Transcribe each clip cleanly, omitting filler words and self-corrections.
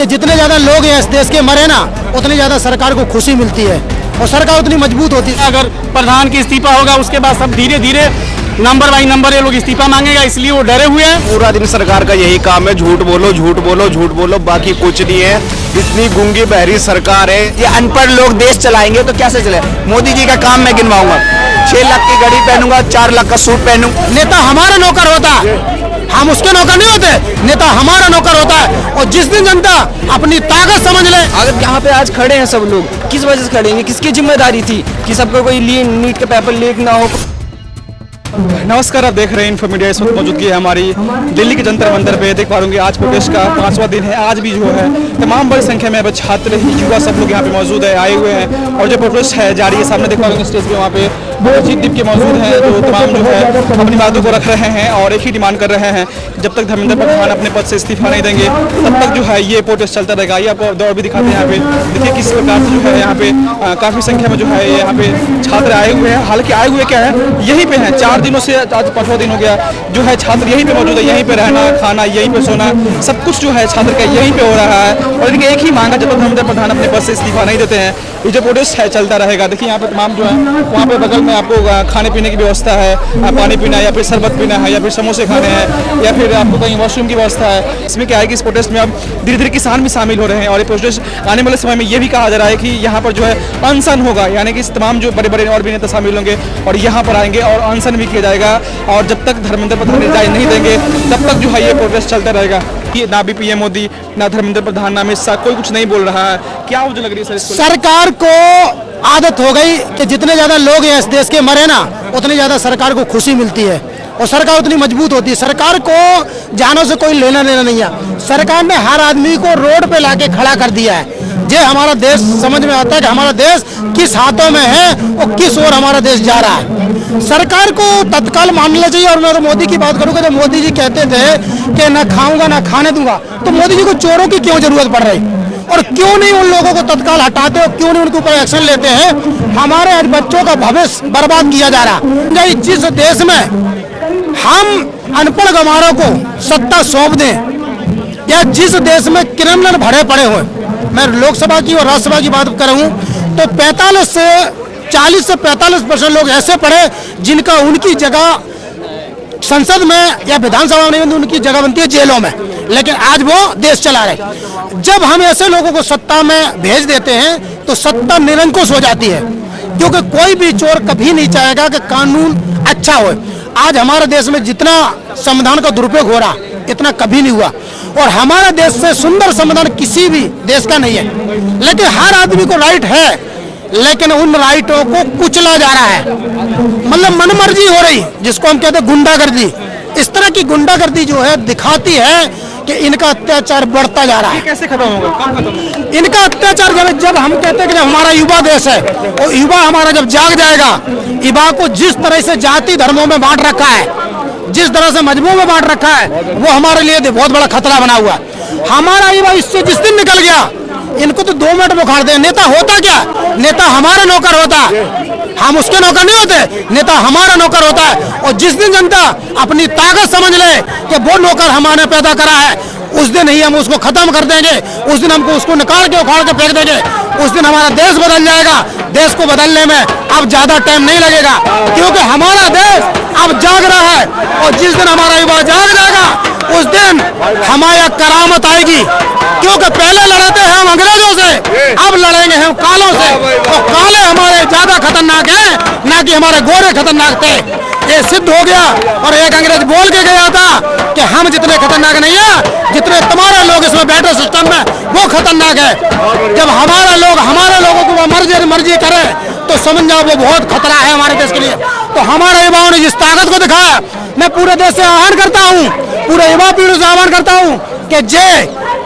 जितने ज्यादा लोग हैं इस देश के मरे ना, उतनी ज्यादा सरकार को खुशी मिलती है और सरकार उतनी मजबूत होती है। अगर प्रधान की इस्तीफा होगा उसके बाद सब धीरे धीरे नंबर बाई नंबर ये लोग इस्तीफा मांगेगा, इसलिए वो डरे हुए हैं। पूरा दिन सरकार का यही काम है, झूठ बोलो झूठ बोलो झूठ बोलो, बाकी कुछ नहीं है। इतनी गूंगी बहरी सरकार है। ये अनपढ़ लोग देश चलाएंगे तो कैसे चले? मोदी जी का काम मैं गिनवाऊंगा, 6 लाख की घड़ी पहनूंगा, 4 लाख का सूट पहनूंगा। नेता हमारा नौकर होता है, हम उसके नौकर नहीं होते। नेता हमारा नौकर होता है और जिस दिन जनता अपनी ताकत समझ ले। अगर यहाँ पे आज खड़े हैं सब लोग, किस वजह से खड़े हैं? किसकी जिम्मेदारी थी कि सबको कोई नीट का पेपर लीक ना हो? नमस्कार, आप देख रहे हैं इन्फो मीडिया। इस वक्त मौजूदगी है हमारी दिल्ली के जंतर मंतर पे। देख पा रहे आज प्रोटेस्ट का 5वां दिन है। आज भी जो है तमाम बड़ी संख्या में छात्र युवा सब लोग यहाँ पे मौजूद है, आए हुए हैं और जो प्रोटेस्ट है जारी है। सामने देख पा रहे स्टेज पे वहाँ पे अजीत दीप के मौजूद हैं जो तमाम जो है अपनी बातों को रख रहे हैं और एक ही डिमांड कर रहे हैं, जब तक धर्मेंद्र प्रधान अपने पद से इस्तीफा नहीं देंगे तब तक जो है ये प्रोटेस्ट चलता रहेगा। ये आपको दौड़ भी दिखाते हैं यहाँ पे। देखिए किस प्रकार से जो है यहाँ पे काफी संख्या में जो है यहाँ पे छात्र आए हुए हैं। हालांकि आए हुए क्या है, यहीं पे हैं 4 दिनों से, आज 5वां दिन हो गया जो है छात्र यहीं पे मौजूद है। यहीं पे रहना खाना, यहीं पे सोना, सब कुछ जो है छात्र का यहीं पे हो रहा है। और इनके एक ही मांग है, जब तक धर्मेंद्र प्रधान अपने पद से इस्तीफा नहीं देते हैं ये जो प्रोटेस्ट है चलता रहेगा। देखिए यहाँ पे तमाम जो है वहाँ पे बगल में आपको खाने पीने की व्यवस्था है, पानी पीना है या फिर शरबत पीना है या फिर समोसे खाने हैं या फिर आपको कहीं वॉशरूम की व्यवस्था है। इसमें क्या है कि इस प्रोटेस्ट में अब धीरे धीरे किसान भी शामिल हो रहे हैं और ये प्रोटेस्ट आने वाले समय में ये भी कहा जा रहा है कि यहाँ पर जो है अनशन होगा, यानी कि तमाम जो बड़े बड़े और भी नेता शामिल होंगे और यहाँ पर आएंगे और अनशन भी किया जाएगा। और जब तक धर्मेंद्र प्रधान रिजाइन नहीं देंगे तब तक जो है ये प्रोटेस्ट चलता रहेगा। ना भी पीएम मोदी, ना धर्मेंद्र प्रधान, ना अमित शाह, कोई कुछ नहीं बोल रहा है। क्या वजह लग रही है सर? सरकार को आदत हो गई कि जितने ज्यादा लोग हैं इस देश के मरे ना, उतनी ज्यादा सरकार को खुशी मिलती है और सरकार उतनी मजबूत होती है। सरकार को जानों से कोई लेना देना नहीं है। सरकार ने हर आदमी को रोड पे लाके खड़ा कर दिया है। ये हमारा देश समझ में आता है कि हमारा देश किस हाथों में है और किस ओर हमारा देश जा रहा है। सरकार को तत्काल मानना चाहिए। और मैं तो मोदी की बात करूंगा, जब मोदी जी कहते थे कि ना खाऊंगा ना खाने दूंगा, तो मोदी जी को चोरों की क्यों जरूरत पड़ रही और क्यों नहीं उन लोगों को तत्काल हटाते और क्यों नहीं उनके ऊपर एक्शन लेते हैं? हमारे आज बच्चों का भविष्य बर्बाद किया जा रहा है। जिस देश में हम अनपढ़ गंवारों को सत्ता सौंप दें या जिस देश में क्रिमिनल भरे पड़े हुए, मैं लोकसभा की और राज्यसभा की बात करूं तो 40 से 45% लोग ऐसे पड़े जिनका उनकी जगह संसद में या विधानसभा में नहीं, उनकी जगह बनती है जेलों में, लेकिन आज वो देश चला रहे। जब हम ऐसे लोगों को सत्ता में भेज देते हैं तो सत्ता निरंकुश हो जाती है, क्योंकि कोई भी चोर कभी नहीं चाहेगा कि कानून अच्छा हो। आज हमारे देश में जितना संविधान का दुरुपयोग हो रहा इतना कभी नहीं हुआ और हमारे देश से सुंदर संविधान किसी भी देश का नहीं है। लेकिन हर आदमी को राइट है, लेकिन उन राइटों को कुचला जा रहा है, मतलब मनमर्जी हो रही, जिसको हम कहते हैं गुंडागर्दी। इस तरह की गुंडागर्दी जो है दिखाती है कि इनका अत्याचार बढ़ता जा रहा है। कैसे खत्म होगा? कब खत्म होगा इनका अत्याचार? जब हम कहते हैं कि हमारा युवा देश है और युवा हमारा जब जाग जाएगा, युवा को जिस तरह से जाति धर्मों में बांट रखा है, जिस तरह से मजहबों में बांट रखा है, वो हमारे लिए बहुत बड़ा खतरा बना हुआ है। हमारा युवा इससे जिस दिन निकल गया, इनको तो 2 मिनट में उखाड़ दे। नेता होता क्या? नेता हमारा नौकर होता है, हम उसके नौकर नहीं होते। नेता हमारा नौकर होता है और जिस दिन जनता अपनी ताकत समझ ले कि वो नौकर हमारे पैदा करा है, उस दिन ही हम उसको खत्म कर देंगे। उस दिन हमको उसको निकाल के उखाड़ के फेंक देंगे। उस दिन हमारा देश बदल जाएगा। देश को बदलने में अब ज्यादा टाइम नहीं लगेगा, क्योंकि हमारा देश अब जाग रहा है और जिस दिन हमारा युवा जाग जाएगा उस दिन हमारी करामत आएगी। क्योंकि पहले लड़े थे हम अंग्रेजों से, अब लड़ेंगे हम कालों से और काले हमारे ज्यादा खतरनाक हैं ना कि हमारे गोरे खतरनाक थे। ये सिद्ध हो गया। और एक अंग्रेज बोल के गया था कि हम जितने खतरनाक नहीं है जितने तुम्हारे लोग इसमें बैठे सिस्टम में वो खतरनाक है। जब हमारे लोगों को मर्जी करे तो समझ जाओ वो बहुत खतरा है हमारे देश के लिए। तो हमारे युवाओं ने जिस ताकत को दिखाया, मैं पूरे देश से आह्वान करता हूँ, पूरे युवा पीढ़ी से आह्वान करता हूँ कि जे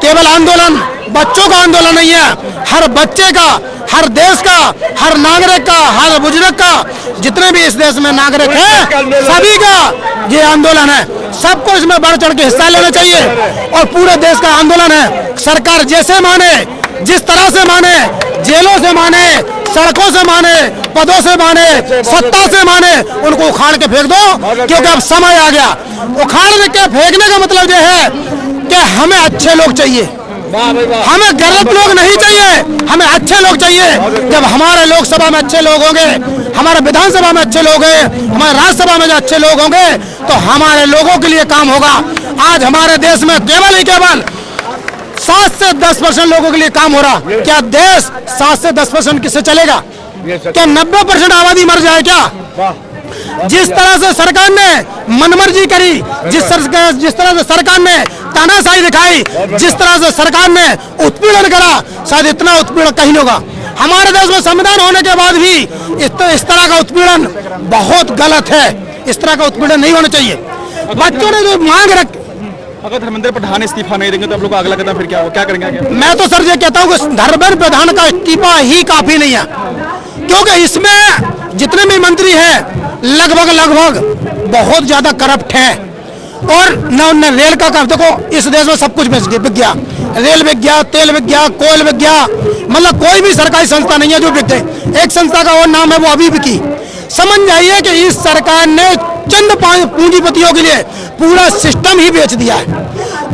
केवल आंदोलन बच्चों का आंदोलन नहीं है, हर बच्चे का, हर देश का, हर नागरिक का, हर बुजुर्ग का, जितने भी इस देश में नागरिक हैं सभी का ये आंदोलन है। सबको इसमें बढ़ चढ़ के हिस्सा लेना चाहिए और पूरे देश का आंदोलन है। सरकार जैसे माने, जिस तरह से माने, जेलों से माने, सड़कों से माने, पदों से माने, सत्ता से माने, उनको उखाड़ के फेंक दो, क्योंकि अब समय आ गया। उखाड़ के फेंकने का मतलब यह है कि हमें अच्छे लोग चाहिए, हमें गलत लोग नहीं चाहिए, हमें अच्छे लोग चाहिए। जब हमारे लोकसभा में अच्छे लोग होंगे, हमारे विधानसभा में अच्छे लोग हैं, हमारे राज्यसभा में जो अच्छे लोग होंगे, तो हमारे लोगों के लिए काम होगा। आज हमारे देश में केवल ही केवल 7 से 10% लोगों के लिए काम हो रहा। क्या देश 7 से 10% किससे चलेगा? क्या 90% आबादी मर जाए क्या? जिस तरह से सरकार ने मनमर्जी करी, जिस तरह से सरकार ने तानाशाही दिखाई, जिस तरह से सरकार ने उत्पीड़न करा, शायद इतना उत्पीड़न कहीं नहीं होगा। हमारे देश में संविधान होने के बाद भी इस तरह का उत्पीड़न बहुत गलत है। इस तरह का उत्पीड़न नहीं होना चाहिए। बच्चों ने जो मांग रख, अगर धर्मेंद्र प्रधान इस्तीफा नहीं देंगे तो आप लोग का अगला कदम फिर क्या होगा, क्या करेंगे आगे? मैं तो सर ये कहता हूँ कि धर्मेंद्र प्रधान का इस्तीफा ही काफी नहीं है, क्योंकि इसमें जितने भी मंत्री हैं लगभग बहुत ज्यादा करप्ट हैं। और न रेल का काम, देखो इस देश में सब कुछ बिक गया, रेल बिक गया, तेल बिक गया, कोयल बिक गया, मतलब कोई भी सरकारी संस्था नहीं है जो बिक गई। एक संस्था का और नाम है, वो अभी बिकी। समझ जाइए कि इस सरकार ने चंद पूंजीपतियों के लिए पूरा सिस्टम ही बेच दिया है।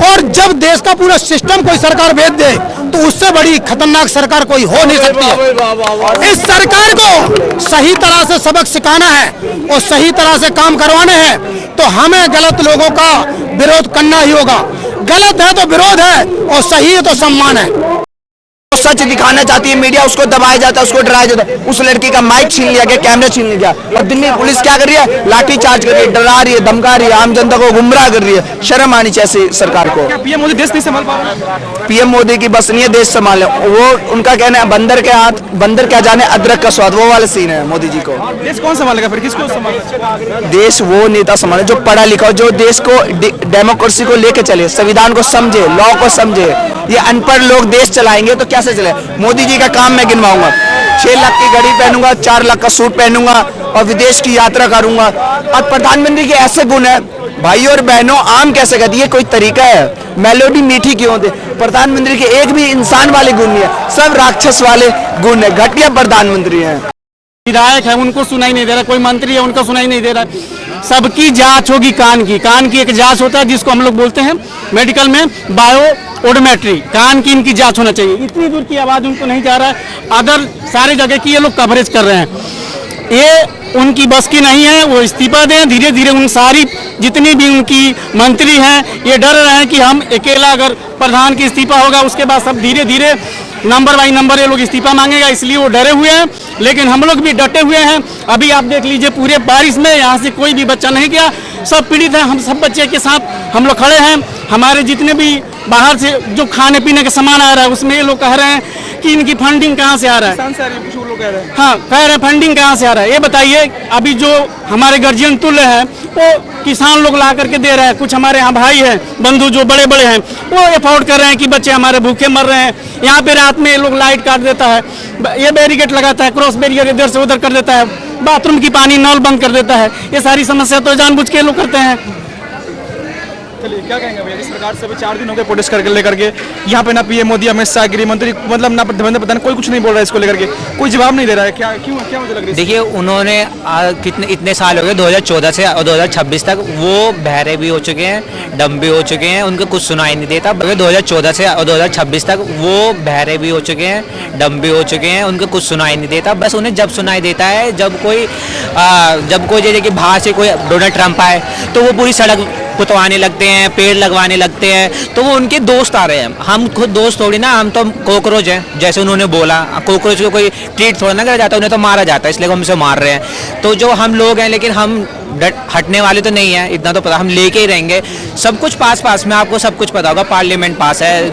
और जब देश का पूरा सिस्टम कोई सरकार बेच दे तो उससे बड़ी खतरनाक सरकार कोई हो नहीं सकती है। इस सरकार को सही तरह से सबक सिखाना है और सही तरह से काम करवाने हैं, तो हमें गलत लोगों का विरोध करना ही होगा। गलत है तो विरोध है और सही है तो सम्मान है। सच दिखाना चाहती है मीडिया, उसको दबाया जाता है, उसको डराया जाता है। उस लड़की का माइक छीन लिया गया, कैमरा छीन लिया गया, और दिल्ली पुलिस क्या कर रही है? लाठी चार्ज कर रही है, डरा रही है, धमका रही है, आम जनता को गुमराह कर रही है। शर्म आनी चाहिए सरकार को। क्या पीएम मोदी देश नहीं संभाल पा रहे? पीएम मोदी की बस नहीं है देश संभाले, वो उनका कहना है बंदर के हाथ बंदर क्या जाने अदरक का स्वाद, वो वाला सीन है मोदी जी को। देश कौन संभालेगा फिर, किसको संभालेगा? देश वो नेता संभाले जो पढ़ा लिखा हो, जो देश को डेमोक्रेसी को लेके चले, संविधान को समझे, लॉ को समझे। ये अनपढ़ लोग देश चलाएंगे तो कैसे चले? मोदी जी का काम मैं गिनवाऊंगा, 6 लाख की घड़ी पहनूंगा, 4 लाख का सूट पहनूंगा और विदेश की यात्रा करूंगा। और प्रधानमंत्री के ऐसे गुण है, भाई और बहनों, आम कैसे कहती है? कोई तरीका है? मेलोडी मीठी क्यों होती? प्रधानमंत्री के एक भी इंसान वाले गुण नहीं है, सब राक्षस वाले गुण है। घटिया प्रधानमंत्री है। विधायक है उनको सुनाई नहीं दे रहा, कोई मंत्री है उनका सुनाई नहीं दे रहा। सबकी जांच होगी, कान की एक जांच होता है जिसको हम लोग बोलते हैं मेडिकल में बायोओडोमेट्री। कान की इनकी जांच होना चाहिए। इतनी दूर की आवाज उनको नहीं जा रहा है, अदर सारे जगह की ये लोग कवरेज कर रहे हैं। ये उनकी बस की नहीं है, वो इस्तीफा दें। धीरे धीरे उन सारी जितनी भी उनकी मंत्री हैं ये डर रहे हैं कि हम अकेला अगर प्रधान की इस्तीफा होगा उसके बाद सब धीरे धीरे नंबर बाई नंबर ये लोग इस्तीफा मांगेगा, इसलिए वो डरे हुए हैं। लेकिन हम लोग भी डटे हुए हैं। अभी आप देख लीजिए पूरे बारिश में यहाँ से कोई भी बच्चा नहीं गया, सब पीड़ित हैं। हम सब बच्चे के साथ हम लोग खड़े हैं। हमारे जितने भी बाहर से जो खाने पीने का सामान आ रहा है उसमें ये लोग कह रहे हैं कि इनकी फंडिंग कहाँ से आ रहा है। हाँ, कह रहे हैं फंडिंग कहाँ से आ रहा है। ये बताइए, अभी जो हमारे गार्जियन तुल्य है वो किसान लोग ला करके दे रहे हैं। कुछ हमारे यहाँ भाई हैं, बंधु जो बड़े बड़े हैं, वो अफोर्ड कर रहे हैं कि बच्चे हमारे भूखे मर रहे हैं। यहाँ पे रात में ये लोग लाइट काट देता है, ये बैरिकेड लगाता है, क्रॉस बैरियर इधर से उधर कर देता है, बाथरूम की पानी नल बंद कर देता है। ये सारी समस्या तो जानबूझ के लोग करते हैं। चलिए, क्या कहेंगे भैया? इस प्रकार से अभी 4 दिन हो गए प्रोटेस्ट करके लेकर के, यहाँ पे ना पीएम मोदी, अमित शाह, गृह मंत्री, मतलब ना धर्मेंद्र प्रधान, कोई कुछ नहीं बोल रहा है इसको लेकर के, कोई जवाब नहीं दे रहा है। क्या क्यों, क्या मुझे लग रहा है? देखिए, उन्होंने कितने इतने साल हो गए, 2014 से और 2026 तक वो बहरे भी हो चुके हैं, डम भी हो चुके हैं, उनको कुछ सुनाई नहीं देता। 2014 से और 2026 तक वो बहरे भी हो चुके हैं, डम भी हो चुके हैं, उनको कुछ सुनाई नहीं देता। बस उन्हें जब सुनाई देता है जब कोई जैसे कि बाहर से कोई डोनाल्ड ट्रंप आए तो वो पूरी सड़क पुतवाने लगते हैं, पेड़ लगवाने लगते हैं, तो वो उनके दोस्त आ रहे हैं। हम खुद दोस्त थोड़ी ना, हम तो कॉकरोच हैं। जैसे उन्होंने बोला, कॉकरोच को कोई ट्रीट थोड़ा ना करा जाता, उन्हें तो मारा जाता है, इसलिए हम उसे मार रहे हैं। तो जो हम लोग हैं, लेकिन हम हटने वाले तो नहीं है, इतना तो पता, हम लेके ही रहेंगे। सब कुछ पास में, आपको सब कुछ पता होगा। पार्लियामेंट पास है,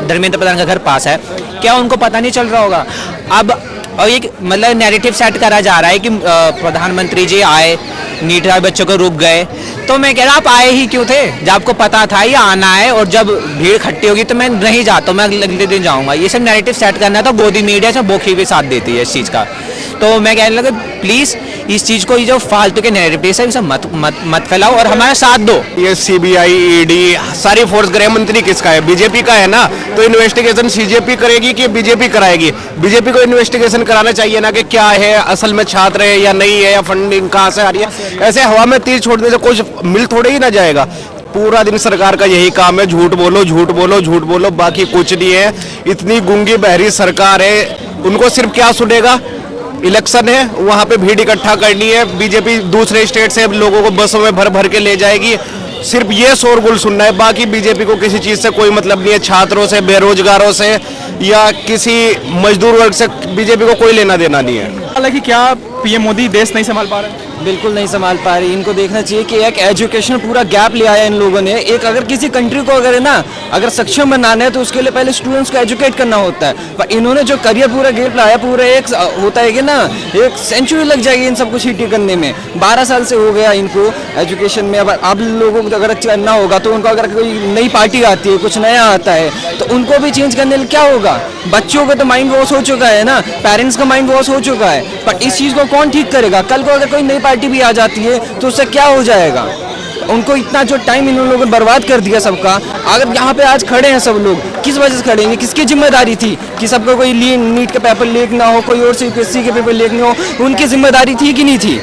धर्मेंद्र प्रधान का घर पास है, क्या उनको पता नहीं चल रहा होगा? अब और ये मतलब नैरेटिव सेट करा जा रहा है कि प्रधानमंत्री जी आए, नीट वाले बच्चों को रुक गए। तो मैं कह रहा, आप आए ही क्यों थे जब आपको पता था ये आना है? और जब भीड़ इकट्ठी होगी तो मैं नहीं जाता, मैं अगले दिन जाऊंगा। ये सब नैरेटिव सेट करना है, तो गोदी मीडिया से बोखी भी साथ देती है इस चीज़ का। तो मैं कहने लगा, प्लीज़ इस चीज़ को, ये जो फालतू के नैरेटिव है, सब मत फैलाओ और हमारा साथ दो। ये सीबीआई, ईडी, सारी फोर्स, गृह मंत्री किसका है? बीजेपी का है ना। तो इन्वेस्टिगेशन सीजेपी करेगी कि बीजेपी कराएगी? बीजेपी को इन्वेस्टिगेशन कराना चाहिए ना कि क्या है असल में, छात्र है या नहीं है, या फंडिंग कहाँ से आ रही है। ऐसे हवा में तीर छोड़ने से कुछ मिल थोड़े ही ना जाएगा। पूरा दिन सरकार का यही काम है, झूठ बोलो झूठ बोलो झूठ बोलो, बाकी कुछ नहीं है। इतनी गूंगी बहरी सरकार है, उनको सिर्फ क्या सुनेगा, इलेक्शन है वहां पे भीड़ इकट्ठा करनी है, बीजेपी दूसरे स्टेट से लोगों को बसों में भर भर के ले जाएगी, सिर्फ ये शोरगुल सुनना है। बाकी बीजेपी को किसी चीज से कोई मतलब नहीं है, छात्रों से, बेरोजगारों से या किसी मजदूर वर्ग से बीजेपी को कोई लेना देना नहीं है। हालांकि क्या पीएम मोदी देश नहीं संभाल पा रहे हैं? बिल्कुल नहीं संभाल पा रही। इनको देखना चाहिए कि एक एजुकेशन पूरा गैप ले आया इन लोगों ने। एक अगर किसी कंट्री को अगर है ना अगर सक्षम बनाना है तो उसके लिए पहले स्टूडेंट्स को एजुकेट करना होता है, पर इन्होंने जो करियर पूरा गैप लाया, पूरा एक होता है कि ना एक सेंचुरी लग जाएगी इन सबको सीटी करने में। 12 साल से हो गया इनको एजुकेशन में। अब लोगों को अगर करना होगा तो उनको अगर कोई नई पार्टी आती है, कुछ नया आता है तो उनको भी चेंज करने के लिए क्या होगा। बच्चों का तो माइंड वॉश हो चुका है ना, पेरेंट्स का माइंड वॉश हो चुका है, पर इस चीज़ को कौन ठीक करेगा। कल को अगर कोई नई पार्टी भी आ जाती है तो उससे क्या हो जाएगा। उनको इतना जो टाइम इन लोगों ने बर्बाद कर दिया सबका। अगर यहाँ पे आज खड़े हैं सब लोग, किस वजह से खड़े हैं, किसकी जिम्मेदारी थी कि सबको कोई नीट का पेपर लीक ना हो, कोई और से यूपीएससी के पेपर लीक ना हो, उनकी जिम्मेदारी थी कि नहीं थी।